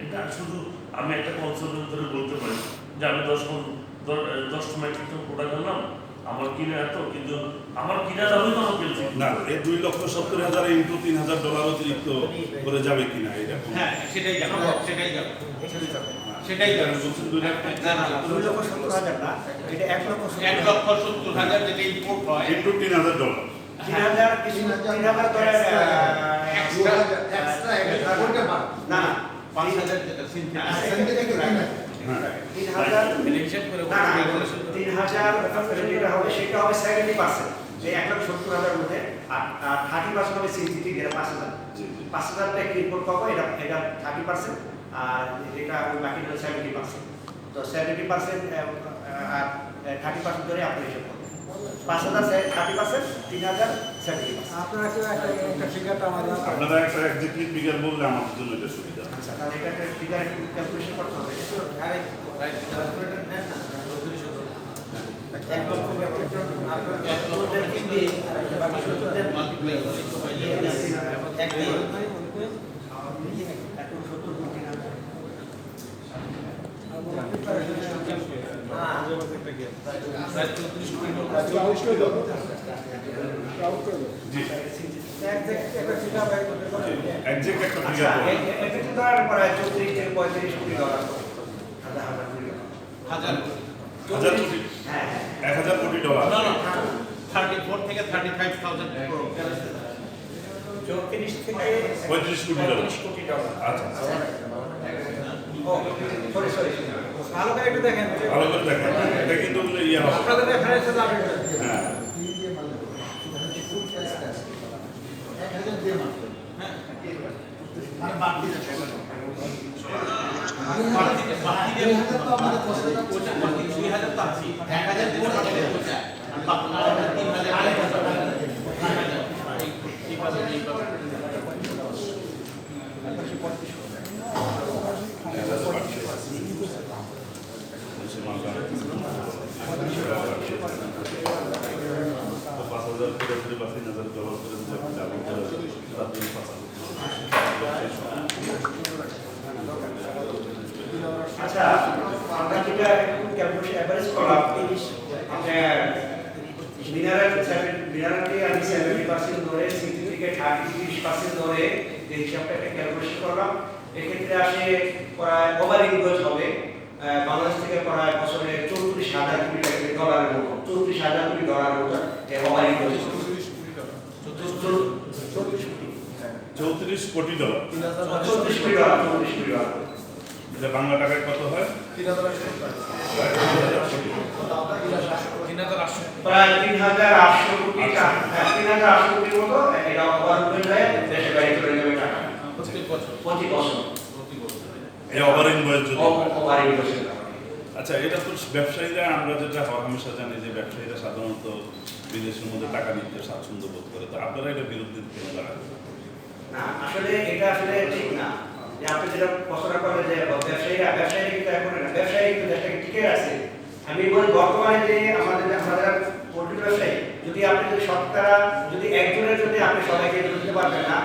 এটা শুধু আমি একটা কনসার্নের ধরে বলতে পারি যে আমি 10 মেট্রিক টন প্রোডাক্ট আনলাম, আমার কিনে এত, কিন্তু আমার কিনা দামই তো আমার কিনছি না, এই 2,70,000 ইন্টু $3,000 অতিরিক্ত করে যাবে কিনা এরকম। হ্যাঁ, সেটাই যাবে। বলছেন 2 লাখ না 2,70,000 না, এটা 1,70,000 যেটা ইম্পোর্ট হয় ইন্টু $3,000 3,000 করে এক্সট্রা না 5,000 যেটা সিনথেটিক 3,000 যেটা হবে সেটা হবে 70%, যে 1,70,000 মধ্যে, আর 30% হবে সিনথেটিক, যেটা 5,000 টাকা ইম্পোর্ট পাবো, এটা 30%, আর এটা বাকি হলো 70%। তো 70% আর 30% ধরে আপনি হিসাব করবেন। 5,000 30%, 3,000 70%। আপনারা কি একটা ফিগারটা আমাদের আপনারা একটা এক্স্যাক্টলি ফিগার বললে আমাদের জন্য এটা সুবিধা। আচ্ছা, তাহলে এটা একটা ফিগার ক্যালকুলেশন করতে হবে। জি, এক্স্যাক্ট একটা আচ্ছা, ফিগার বলুন। এটা তো আর প্রায় 34 থেকে 35 কোটি ডলার। হাজার 1,000 কোটি, হ্যাঁ, 1,000 কোটি ডলার। না 34 থেকে 35,000 34 থেকে 35 কোটি ডলার। 35 কোটি ডলার। আচ্ছা, ও সরি ভালো করে একটু দেখেন, ভালো করে দেখেন, এটা কিন্তু ইয়ে হবে। আপনাদের রেফারেন্সে যাবে। হ্যাঁ, আচ্ছা, আমরা যেটা ক্যালকুলেশন এভারেজ করলাম, মিনারেলকে আমি 70% ধরে, সিনথেটিকে 30% ধরে যে হিসাবটা একটা ক্যালকুলেশন করলাম, এক্ষেত্রে আসে প্রায় ওভার ইনভয়েস হবে বাংলাদেশ থেকে প্রায় বছরে 34,000 কোটি ডলারের মতো, 34,000 কোটি ডলারের মতো ওভার ইনভয়েস 34 কোটি ডলার। 34 কোটি ডলার। এটা বাংলা টাকায় কত হয়? 3,800 প্রায় 3,800 কোটি টাকা, 3,800 কোটির মতো এটা ওভার ইনভয়েস হয়ে দেশে বাইরে চলে যাবে টাকা প্রত্যেক বছর। প্রতি বছর। এই ওভার ইনভয়েস যদি ওভার ইনভয়েস। আচ্ছা, এটা তো ব্যবসায়ীরা, আমরা যেটা হামেশা জানি যে ব্যবসায়ীরা সাধারণত বিদেশের মধ্যে টাকা নিতে স্বাচ্ছন্দ্য বোধ করে, তো আপনারা এটা বিরুদ্ধে কেন দাঁড়ান? না, আসলে এটা আসলে ঠিক না যে আপনি যেটা প্রশ্নটা করলেন যে ব্যবসায়ীরা কিন্তু এখন না, ব্যবসায়ী কিন্তু দেশটাকে টিকে আছে। আমি বলি বর্তমানে যে আমাদের পোল্ট্রি ব্যবসায়ী, যদি আপনি যদি শতকরা যদি একজনের যদি আপনি সবাইকে দিতে পারবেন না,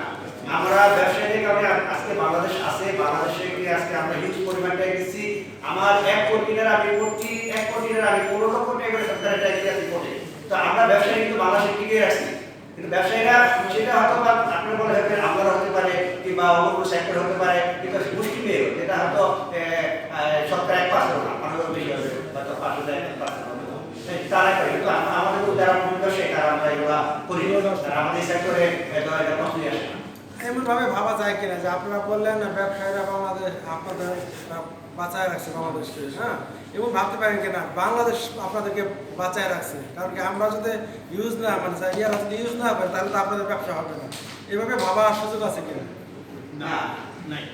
আমরা ব্যবসায়ীদের কারণে আজকে বাংলাদেশ আছে, বাংলাদেশে আজকে আমরা হিউজ পরিমাণ ট্যাক্স দিচ্ছি। আমার 1 কোটির আমি করছি, 1 কোটির আমি 15 লক্ষ টাকা করে সরকারের ট্যাক্স দিচ্ছি কোটি। তো আমরা ব্যবসায়ী কিন্তু বাংলাদেশে টিকে আছি, কিন্তু ব্যবসায়ীরা সেটা হয়তো বা আপনার বলে হতে আমরা হতে পারে, কিংবা অন্য কোনো সেক্টর হতে পারে, কিন্তু মুষ্টিমেয় যেটা হয়তো সরকার 1% না, মানুষ বেশি হবে, হয়তো 5% হবে, তারা করে। কিন্তু আমাদের যারা ব্যবসায়ী তারা আমরা এগুলা করি, আমাদের সেক্টরে এটা প্রশ্নই আসে না। এমন ভাবে ভাবা যায় কিনা যে আপনারা বললেন না ব্যবসায়ীরা বাংলাদেশ আপনাদের বাঁচায় রাখছে বাংলাদেশকে, হ্যাঁ, এবং ভাবতে পারেন কিনা বাংলাদেশ আপনাদেরকে বাঁচায় রাখছে, কারণ কি আমরা যদি ইউজ না মানে ইয়ারা যদি ইউজ না করে তাহলে তো আপনাদের ব্যবসা হবে না। এভাবে ভাবার সুযোগ আছে কিনা? না, নাই।